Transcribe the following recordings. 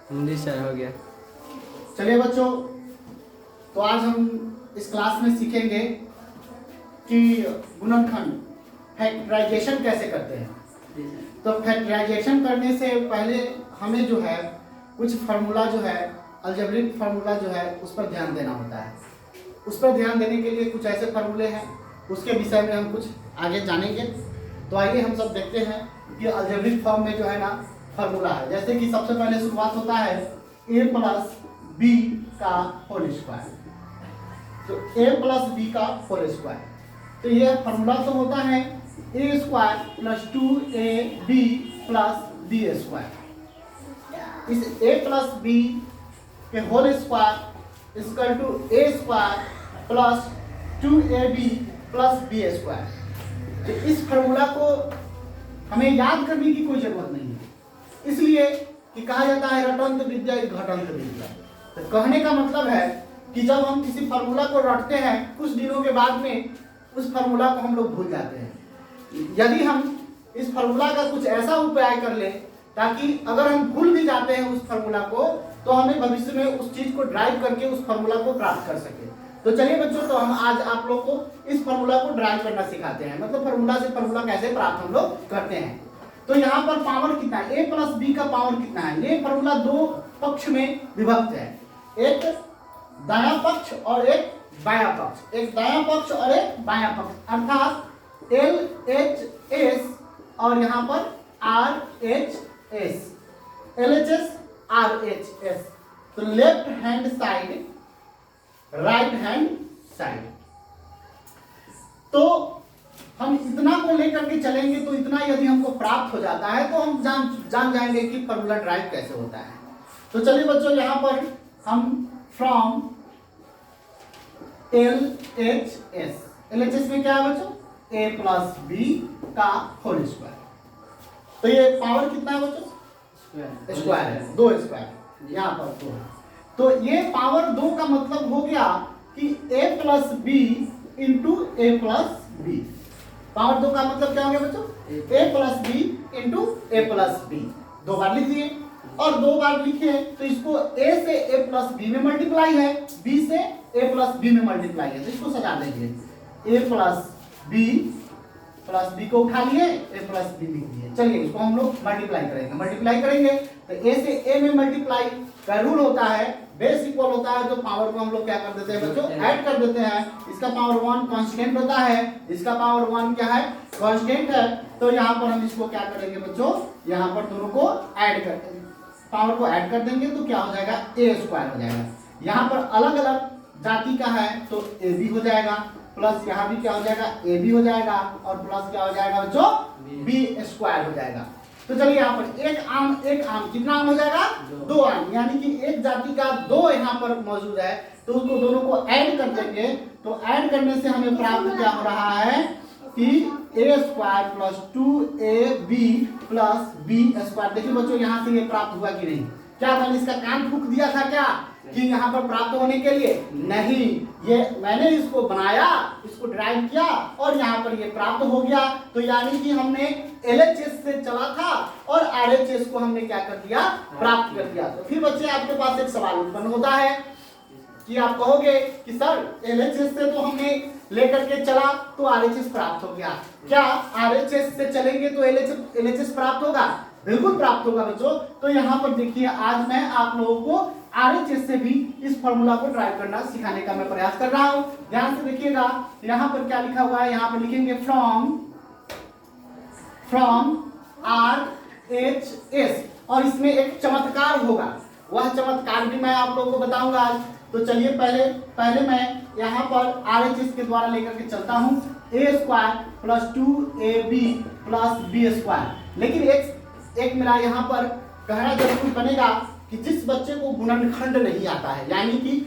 Hindi sir हो गया। चलिए बच्चों, तो आज हम इस क्लास में सीखेंगे कि गुणनखंड फैक्टराइजेशन कैसे करते हैं। तो फैक्टराइजेशन करने से पहले हमें जो है कुछ फार्मूला जो है अलजेब्रिक फार्मूला जो है उस पर ध्यान देना होता है। उस पर ध्यान देने के लिए कुछ ऐसे फार्मूले हैं, उसके विषय में हम कुछ आगे जानेंगे। तो आइए हम सब देखते हैं कि अलजेब्रिक फॉर्म में जो है ना फार्मूला है। जैसे कि सबसे पहले शुरुआत होता है a प्लस बी का होल स्क्वायर। तो a प्लस बी का होल स्क्वायर, तो यह फार्मूला तो होता है a square plus 2ab plus B square. इस a प्लस बी के whole square equal to a square plus 2ab plus B square. तो इस फार्मूला को हमें याद करने की कोई जरूरत नहीं है, इसलिए कि कहा जाता है रटंत विद्या घटंत विद्या। तो कहने का मतलब है कि जब हम किसी फार्मूला को रटते हैं कुछ दिनों के बाद में उस फार्मूला को हम लोग भूल जाते हैं। यदि हम इस फार्मूला का कुछ ऐसा उपाय कर लें ताकि अगर हम भूल भी जाते हैं उस फार्मूला को तो हमें भविष्य में उस चीज को ड्राइव करके उस फार्मूला को प्राप्त कर सके। तो चलिए बच्चों, तो हम आज आप लोग को इस फार्मूला को ड्राइव करना सिखाते हैं, मतलब फार्मूला से फार्मूला कैसे प्राप्त हम लोग करते हैं। तो यहाँ पर पावर कितना है, a प्लस बी का पावर कितना है। ये फार्मूला दो पक्ष में विभक्त है, एक दायां पक्ष और एक बायां पक्ष, एक दायां पक्ष और एक बायां पक्ष, अर्थात LHS और यहाँ पर RHS, LHS RHS। तो left hand side right hand side. तो हम इतना को लेकर के चलेंगे तो इतना यदि हमको प्राप्त हो जाता है तो हम जान जाएंगे कि फार्मूला ड्राइव कैसे होता है। तो चलिए बच्चों, यहाँ पर हम फ्रॉम LHS में क्या है बच्चों, a प्लस बी का होल स्क्वायर। तो ये पावर कितना है बच्चों, स्क्वायर है, दो स्क्वायर यहाँ पर दो है। तो ये पावर दो का मतलब हो गया कि a plus B into A plus B. Power दो का मतलब क्या हो गया बच्चों, a plus B into A plus B. दो बार लिख दिए और दो बार लिखे तो इसको a से a प्लस बी में मल्टीप्लाई है, b से a प्लस बी में मल्टीप्लाई है, तो इसको सजा देंगे a प्लस बी को उठा लिए a प्लस बी लिख दिए। चलिए इसको हम लोग मल्टीप्लाई करेंगे तो a से a में मल्टीप्लाई का रूल होता है बेस इक्वल होता है, तो पावर को हम लोग क्या कर देते हैं बच्चों, ऐड कर देते हैं। इसका पावर 1 कांस्टेंट होता है, इसका पावर 1 क्या है, कांस्टेंट है। तो यहाँ पर हम इसको क्या करेंगे बच्चों, यहाँ पर दोनों को ऐड करते हैं, पावर को ऐड कर देंगे तो क्या हो जाएगा, a स्क्वायर हो जाएगा। यहाँ पर अलग अलग जाति का है तो a भी हो जाएगा, प्लस यहाँ भी क्या हो जाएगा, a भी हो जाएगा, और प्लस क्या हो जाएगा बच्चों, b स्क्वायर हो जाएगा। तो चलिए यहाँ पर एक आम कितना आम हो जाएगा, दो आम, यानी कि एक जाति का दो यहाँ पर मौजूद है तो उसको दोनों को ऐड कर देंगे। तो ऐड करने से हमें प्राप्त क्या हो रहा है कि a square plus 2ab plus b square. देखिए बच्चों यहाँ से ये प्राप्त हुआ कि नहीं, क्या मैंने इसका कान फूंक दिया था क्या कि यहाँ पर प्राप्त होने के लिए, नहीं, ये मैंने इसको बनाया, इसको ड्राइव किया और यहाँ पर ये प्राप्त हो गया। तो यानी कि हमने LHS से चला था और RHS को हमने क्या कर दिया, प्राप्त कर दिया। तो फिर बच्चे आपके पास एक सवाल उत्पन्न होता है कि आप कहोगे कि सर LHS से तो हमने लेकर के चला तो RHS प्राप्त हो गया, क्या RHS से चलेंगे तो LHS प्राप्त होगा? बिल्कुल प्राप्त होगा बच्चों। तो यहाँ पर देखिए आज मैं आप लोगों को RHS से भी इस फार्मूला को ड्राइव करना सिखाने का मैं प्रयास कर रहा हूँ। ध्यान से देखिएगा, यहाँ पर क्या लिखा हुआ है, यहाँ पर लिखेंगे फ्रॉम RHS और इसमें एक चमत्कार होगा, वह चमत्कार भी मैं आप लोगों को बताऊंगा आज। तो चलिए पहले मैं यहाँ पर RHS के द्वारा लेकर के चलता हूँ, a square plus 2ab plus b square. लेकिन एक मेरा यहाँ पर कहना जरूर बनेगा कि जिस बच्चे को गुणनखंड नहीं आता है, यानी कि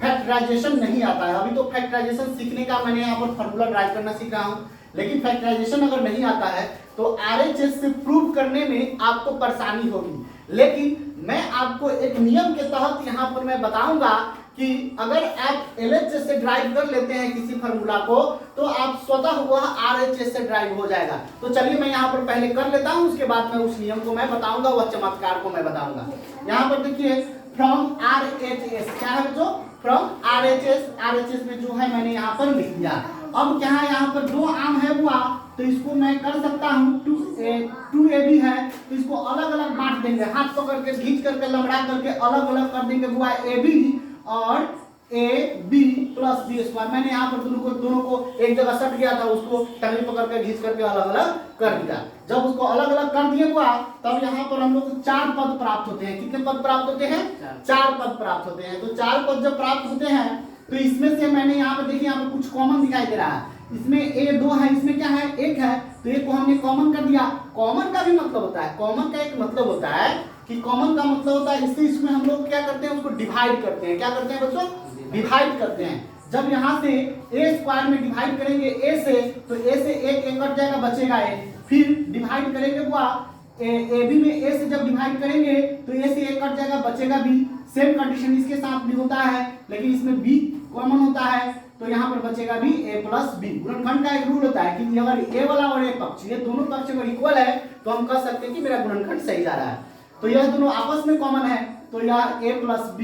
फैक्टराइजेशन नहीं आता है, अभी तो फैक्टराइजेशन सीखने का मैंने यहाँ पर फार्मूला ड्राइव करना सीख रहा हूँ, लेकिन फैक्टराइजेशन अगर नहीं आता है तो RHS से प्रूव करने में आपको परेशानी होगी। लेकिन मैं आपको एक नियम के तहत यहाँ पर मैं बताऊंगा कि अगर आप LHS से ड्राइव कर लेते हैं किसी फार्मूला को तो आप स्वतः वह RHS से ड्राइव हो जाएगा। तो चलिए मैं यहाँ पर पहले कर लेता हूँ, उसके बाद में उस नियम को मैं बताऊंगा, वह चमत्कार को मैं बताऊंगा। यहाँ पर देखिए फ्रॉम RHS क्या है बच्चों, फ्रॉम RHS में जो है मैंने यहाँ पर लिख दिया। अब क्या है यहाँ पर 2 आम है बुआ, तो इसको मैं कर सकता हूँ 2AB है तो इसको अलग अलग बांट देंगे, हाथ पकड़ के खींच करके लंबड़ा करके अलग अलग कर देंगे बुआ, AB और AB प्लस B स्क्वायर। मैंने यहाँ पर दोनों को एक जगह सट गया था, उसको टंगड़ी पकड़ के घींच करके अलग अलग कर दिया। जब उसको अलग अलग कर दिए हुआ तब यहाँ पर हम लोग को 4 पद प्राप्त होते हैं। कितने पद प्राप्त होते हैं? 4 पद प्राप्त होते हैं। तो 4 पद जब प्राप्त होते हैं तो इसमें से मैंने यहाँ पर देखिए यहाँ पर कुछ कॉमन दिखाई दे रहा है, इसमें A2 है, इसमें क्या है 1 है, तो एक को हमने कॉमन कर दिया। कॉमन का भी मतलब होता है, कॉमन का एक मतलब होता है कि कॉमन का मतलब होता है इसमें हम लोग क्या करते हैं, उसको डिवाइड करते हैं। क्या करते हैं बच्चों? डिवाइड करते हैं। जब यहाँ से A स्क्वायर में डिवाइड करेंगे A से, तो A से एक कट जाएगा, बचेगा A। फिर डिवाइड करेंगे बुआ AB में A से जब डिवाइड करेंगे तो A से एक कट जाएगा, बचेगा B। सेम कंडीशन इसके साथ भी होता है, लेकिन इसमें B कॉमन होता है तो यहाँ पर बचेगा भी A प्लस B। गुणनखंड का एक रूल होता है कि अगर A वाला और A पक्ष, ये दोनों पक्ष अगर इक्वल है तो हम कह सकते हैं कि मेरा गुणनखंड सही जा रहा है। तो यह दोनों आपस में कॉमन है, तो यह A plus B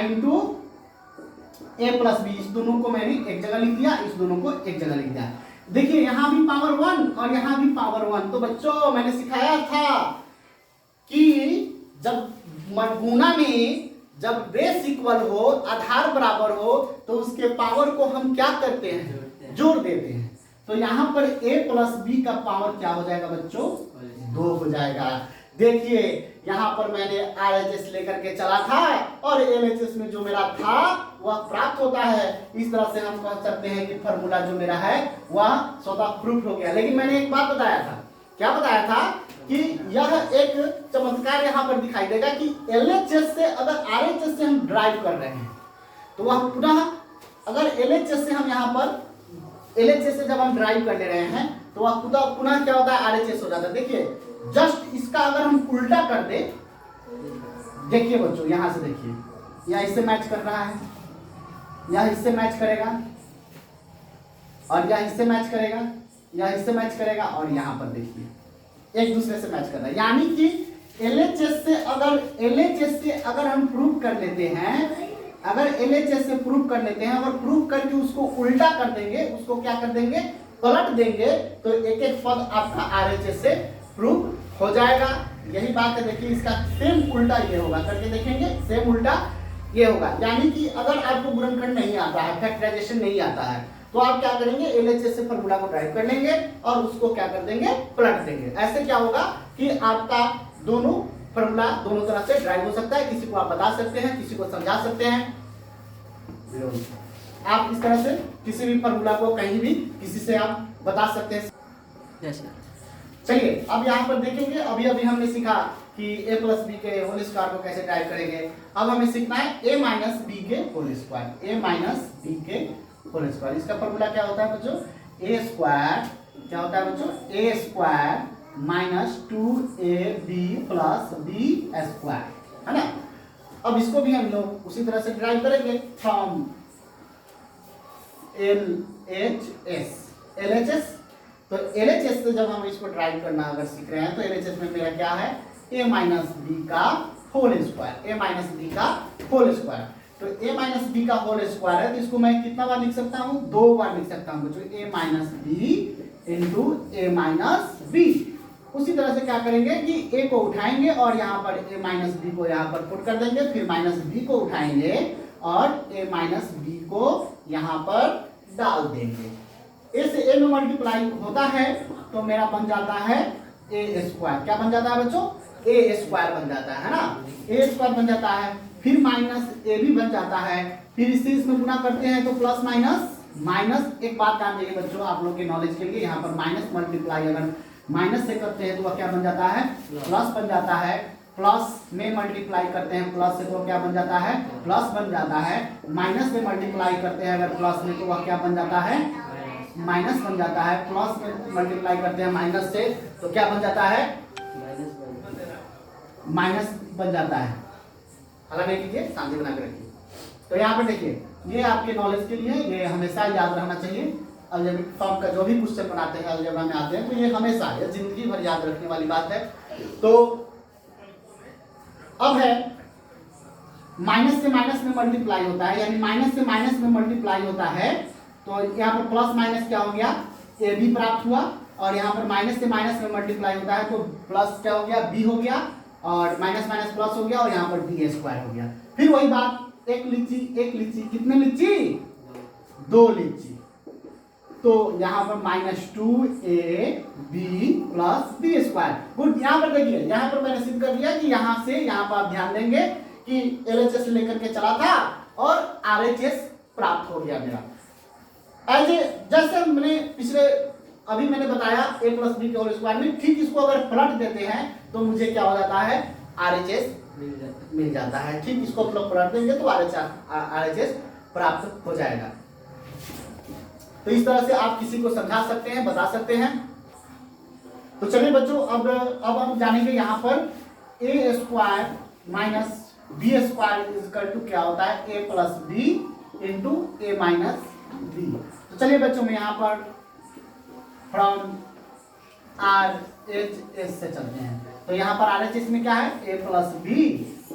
into A plus B, इस दोनों को मैंने एक जगह लिख दिया, इस दोनों को एक जगह लिख दिया। देखिए यहाँ भी पावर 1 और यहाँ भी पावर 1। तो बच्चों मैंने सिखाया था कि जब गुणा में जब बेस इक्वल हो, आधार बराबर हो, तो उसके पावर को हम क्या करते हैं? जोड़ देते हैं। तो यहाँ पर A प्लस B का पावर क्या हो जाएगा बच्चों? 2 हो जाएगा। देखिए यहाँ पर मैंने RHS लेकर के चला था और LHS में जो मेरा था वह प्राप्त होता है। इस तरह से हम कह सकते हैं कि फॉर्मूला जो मेरा है वह स्वतः प्रूफ हो गया। लेकिन मैंने एक बात बताया था, क्या बताया था कि यह एक चमत्कार यहाँ पर दिखाई देगा कि LHS से अगर RHS से हम ड्राइव कर रहे हैं तो वह पुनः, अगर LHS से हम यहाँ पर LHS से जब हम ड्राइव कर ले रहे हैं तो वह पुनः क्या होता है? RHS हो जाता है। देखिए जस्ट इसका अगर हम उल्टा कर दे, देखिए बच्चों यहाँ से देखिए, यह इससे मैच कर रहा है, यह इससे मैच करेगा और यह इससे मैच करेगा, यह इससे मैच करेगा और यहाँ पर देखिए एक दूसरे से मैच कर रहा है। यानी कि LHS से अगर हम प्रूव कर लेते हैं, अगर LHS से प्रूव कर लेते हैं, अगर प्रूव करके उसको उल्टा कर देंगे, उसको क्या कर देंगे? पलट देंगे, तो एक एक पद आपका RHS से प्रूव हो जाएगा। यही बात है। देखिए इसका सेम उल्टा ये होगा, करके देखेंगे, सेम उल्टा ये होगा। यानी कि अगर आपको गुणनखंड नहीं आता है, फैक्टराइजेशन नहीं आता है, तो आप क्या करेंगे? LHS से फॉर्मूला को ड्राइव कर लेंगे और उसको क्या कर देंगे? पलट देंगे। ऐसे क्या होगा कि आपका दोनों फॉर्मूला दोनों तरह से ड्राइव हो सकता है। किसी को आप बता सकते हैं, किसी को समझा सकते हैं। आप इस तरह से किसी भी फॉर्मूला को कहीं भी किसी से आप बता सकते हैं। yes, चलिए अब यहाँ पर देखेंगे, अभी हमने सीखा कि A प्लस बी के होल स्क्वायर को कैसे ड्राइव करेंगे। अब हमें सीखना है A माइनस बी के whole square, A minus B के होल स्क्वायर। इसका फॉर्मूला क्या होता है बच्चों? A स्क्वायर क्या होता है बच्चों? A square minus 2AB plus B square, है ना। अब इसको भी हम लोग उसी तरह से ड्राइव करेंगे फ्रॉम LHS। तो LHS से जब हम इसको ड्राइव करना अगर सीख रहे हैं तो LHS में मेरा क्या है? A माइनस बी का whole square, A minus B का होल स्क्वायर। तो A माइनस बी का होल स्क्वायर है, तो इसको मैं कितना बार लिख सकता हूँ? 2 बार लिख सकता हूँ बच्चों, A minus B into A minus B. उसी तरह से क्या करेंगे कि A को उठाएंगे और यहाँ पर A माइनस बी को यहाँ पर पुट कर देंगे, फिर माइनस बी को उठाएंगे और A माइनस बी को यहाँ पर डाल देंगे। A से A में मल्टीप्लाई होता है तो मेरा बन जाता है A स्क्वायर। क्या बन जाता है बच्चों? A स्क्वायर बन जाता है ना, A स्क्वायर बन जाता है। फिर माइनस A भी बन जाता है, फिर इसे इसमें गुना करते हैं तो प्लस माइनस। एक बात ध्यान देंगे बच्चों आप लोग के नॉलेज के लिए, यहाँ पर माइनस मल्टीप्लाई अगर माइनस से करते हैं तो वह क्या बन जाता है? प्लस बन जाता है। प्लस में मल्टीप्लाई करते हैं प्लस से तो क्या बन जाता है? प्लस बन जाता है। माइनस में मल्टीप्लाई करते हैं अगर प्लस में तो वह क्या बन जाता है? माइनस बन जाता है। प्लस में मल्टीप्लाई करते हैं माइनस से तो क्या बन जाता है? माइनस बन जाता है। हला नहीं कीजिए, शांति बना के रखिए। तो यहाँ पर देखिए, ये आपके नॉलेज के लिए, ये हमेशा याद रहना चाहिए। अलजेब्रिक फॉर्म का जो भी क्वेश्चन बनाते हैं अलजेब्रा में आते हैं, तो ये हमेशा, ये जिंदगी भर याद रखने वाली बात है। तो अब है माइनस से माइनस में मल्टीप्लाई होता है, यानी माइनस से माइनस में मल्टीप्लाई होता है, तो यहाँ पर प्लस माइनस क्या हो गया, ए बी प्राप्त हुआ, और यहाँ पर माइनस से माइनस में मल्टीप्लाई होता है तो प्लस क्या हो गया, बी हो गया, और माइनस माइनस प्लस हो गया, और यहाँ पर बी स्क्वायर हो गया। फिर वही बात, एक लीची, कितने लीची, 2 लीची, तो यहाँ पर -2ab plus B square. Good, यहाँ पर देखिए, यहाँ पर मैंने सिद्ध कर दिया कि यहाँ से यहाँ पर आप ध्यान देंगे कि LHS लेकर के चला था और RHS प्राप्त हो गया मेरा। जैसे मैंने पिछले अभी मैंने बताया a प्लस बी के होल स्क्वायर में, ठीक इसको अगर पलट देते हैं तो मुझे क्या हो जाता है, RHS मिल जाता है। ठीक इसको हम लोग पलट देंगे तो RHS प्राप्त हो जाएगा। तो इस तरह से आप किसी को समझा सकते हैं, बता सकते हैं। तो चलिए बच्चों, अब हम जानेंगे यहाँ पर a square minus B square equal to क्या होता है, a plus B into A minus B. तो चलिए बच्चों, मैं यहाँ पर फ्रॉम RHS से चलते हैं। तो यहाँ पर RHS में क्या है, a प्लस बी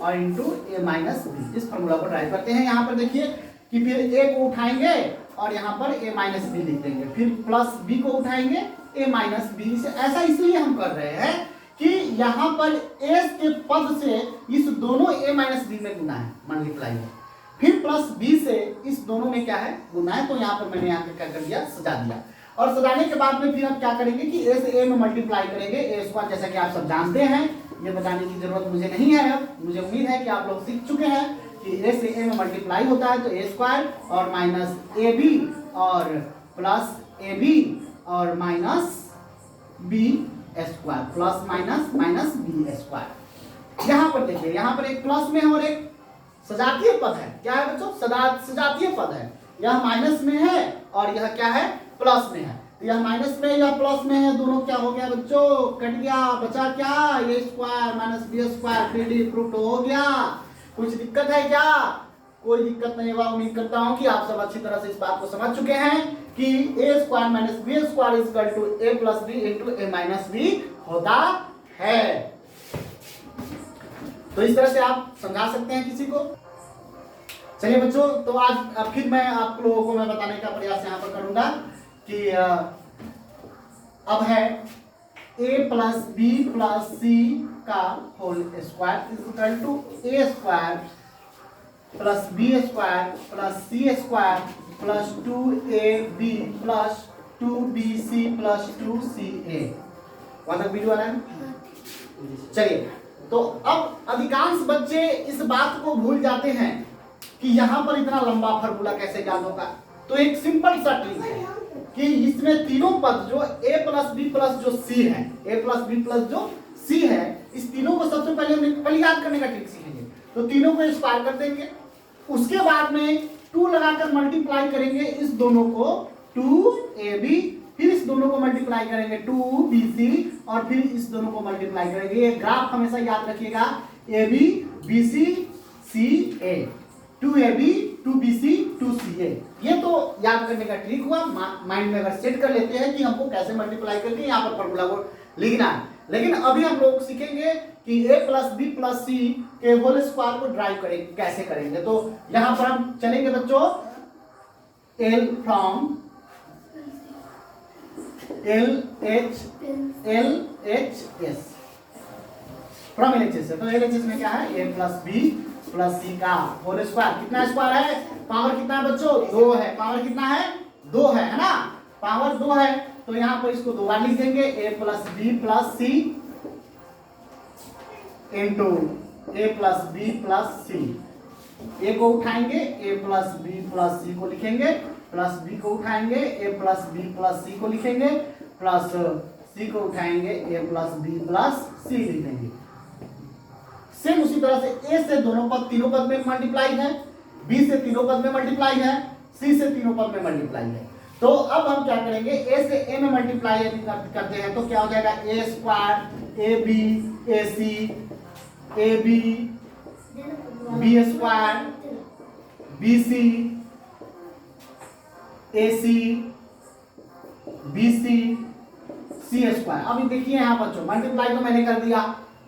और इंटू ए माइनस बी। इस फॉर्मूला को ड्राइव करते हैं। यहाँ पर देखिए कि फिर a को उठाएंगे और यहाँ पर a माइनस बी लिख देंगे, फिर प्लस b को उठाएंगे a माइनस बी से। ऐसा इसलिए हम कर रहे हैं कि यहाँ पर a के पद से इस दोनों a माइनस बी में गुना है, मल्टीप्लाई है, फिर प्लस b से इस दोनों में क्या है, गुना है। तो यहाँ पर मैंने यहाँ पे क्या कर दिया, सजा दिया। और सजाने के बाद में फिर हम क्या करेंगे कि a से a में मल्टीप्लाई करेंगे, a स्क्वायर, जैसा कि आप सब जानते हैं, ये बताने की जरूरत मुझे नहीं है। अब मुझे उम्मीद है कि आप लोग सीख चुके हैं कि a से a में मल्टीप्लाई होता है तो a स्क्वायर और माइनस ab और प्लस ab और minus b square, plus minus minus b square. यहाँ पर देखिए, यहाँ पर एक प्लस में है और एक सजातीय पद है। क्या है बच्चों, सजातीय पद है। यह माइनस में है और यह क्या है, प्लस में है। तो यह माइनस में या प्लस में है, दोनों क्या हो गया बच्चों, कट गया, बचा क्या, a square minus B square, 3D proof हो गया। कुछ दिक्कत है क्या, कोई दिक्कत नहीं हुआ। उम्मीद करता हूं कि आप सब अच्छी तरह से इस बात को समझ चुके हैं कि a square minus B square is equal to a plus B into A minus B होता है। तो इस तरह से आप समझा सकते हैं किसी को। चलिए बच्चों, तो आज अब फिर मैं आप लोगों को मैं बताने का प्रयास यहाँ पर करूंगा कि अब है a plus B plus C का whole square is equal to a square plus B square plus C square plus 2ab plus 2bc plus 2ca। वहां तक वीडियो आ रहा है? चलिए, तो अब अधिकांश बच्चे इस बात को भूल जाते हैं कि यहाँ पर इतना लंबा फार्मूला कैसे याद होगा। तो एक सिंपल सा ट्रिक है कि इसमें तीनों पद जो a प्लस बी प्लस जो c है, a प्लस बी प्लस जो c है, इस तीनों को सबसे पहले हम याद करने का ट्रिक सीखेंगे। तो तीनों को स्क्वायर कर देंगे, उसके बाद में 2 लगाकर मल्टीप्लाई करेंगे इस दोनों को, 2ab, फिर इस दोनों को मल्टीप्लाई करेंगे 2bc और फिर इस दोनों को मल्टीप्लाई करेंगे। ये ग्राफ हमेशा याद रखिएगा, ab bc ca, 2ab 2bc 2ca। ये तो याद करने का ट्रिक हुआ। माइंड में अगर सेट कर लेते हैं कि हमको कैसे मल्टीप्लाई करके यहाँ पर फॉर्मूला को लिखना है। लेकिन अभी हम लोग सीखेंगे कि a प्लस बी प्लस सी के होल स्क्वायर को ड्राइव करेंगे, कैसे करेंगे। तो यहाँ पर हम चलेंगे बच्चों L from LHS from LHS से। तो LHS में क्या है, a plus B plus C का होल स्क्वायर। कितना स्क्वायर है, पावर कितना है बच्चों, 2 है। पावर कितना है, 2 है ना, पावर 2 है। तो यहाँ पर इसको 2 बार लिख देंगे, a plus B plus C into A plus B plus C. A को उठाएंगे, a plus B plus C को लिखेंगे, प्लस बी को उठाएंगे, a plus B plus C को लिखेंगे, प्लस सी को उठाएंगे, a plus B plus C लिखेंगे। सेम उसी तरह से a से दोनों पद तीनों पद में मल्टीप्लाई है, b से तीनों पद में मल्टीप्लाई है, c से तीनों पद में मल्टीप्लाई है। तो अब हम क्या करेंगे, a से a में मल्टीप्लाई करते हैं तो क्या हो जाएगा, a square ab ac ab b square BC AC BC C square. अभी देखिए यहाँ बच्चों मल्टीप्लाई तो मैंने कर दिया,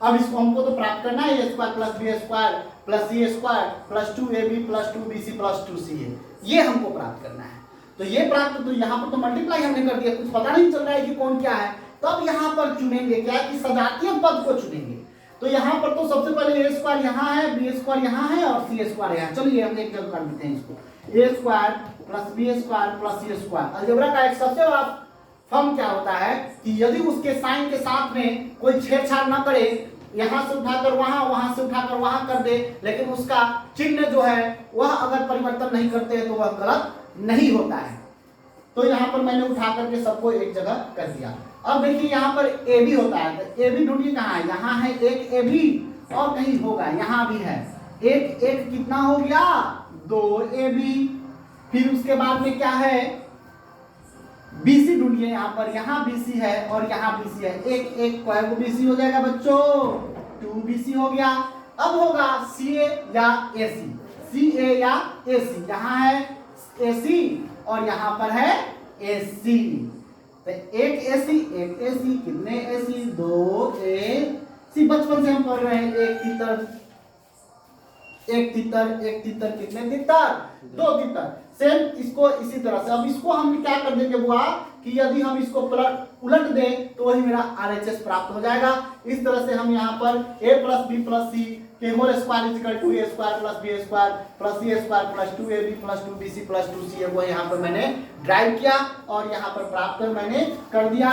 अब इसको हमको तो प्राप्त करना है A square plus B square plus C square plus 2AB plus 2BC plus 2CA, ये हमको प्राप्त करना है। तो ये प्राप्त, तो यहाँ पर तो मल्टीप्लाई हमने कर दिया, कुछ पता नहीं चल रहा है कि कौन क्या है। तब यहाँ पर चुनेंगे क्या कि सजातीय पद को चुनेंगे। तो यहाँ पर तो सबसे पहले A स्क्वायर यहाँ है, B स्क्वायर यहाँ है और C स्क्वायर यहाँ। चलिए हम एक जगह कर देते हैं इसको, A square plus B square plus C square. Algebra का एक सबसे बड़ा फॉर्म क्या होता है कि यदि उसके साइन के साथ में कोई छेड़छाड़ ना करे, यहाँ से उठाकर वहां, वहां से उठाकर वहां कर दे, लेकिन उसका चिन्ह जो है वह अगर परिवर्तन नहीं करते हैं तो वह गलत नहीं होता है। तो यहाँ पर मैंने उठा करके सबको एक जगह कर दिया। अब देखिए यहाँ पर ए बी होता है, तो ए बी ढूंढिए कहाँ है, यहाँ है एक ए बी और कहीं होगा, यहाँ भी है एक एक कितना हो गया 2 ए बी। फिर उसके बाद में क्या है BC ढूंढिए, यहाँ पर यहाँ BC है और यहाँ BC है, एक एक को BC हो जाएगा बच्चों, 2BC हो गया। अब होगा CA या AC, CA या AC, यहाँ है AC और यहाँ पर है AC। तो एक AC कितने AC 2 AC। बचपन से हम पढ़ रहे हैं एक तितर कितने तितर 2 तितर। सेम इसको इसी तरह से, अब इसको हम क्या कर देंगे बुआ कि यदि हम इसको उलट दें तो वही मेरा RHS प्राप्त हो जाएगा। इस तरह से हम यहाँ पर A plus B plus C के whole square equal to A square plus B square plus C square plus 2AB plus 2BC plus 2CA वो यहाँ पर मैंने ड्राइव किया और यहाँ पर प्राप्त मैंने कर दिया।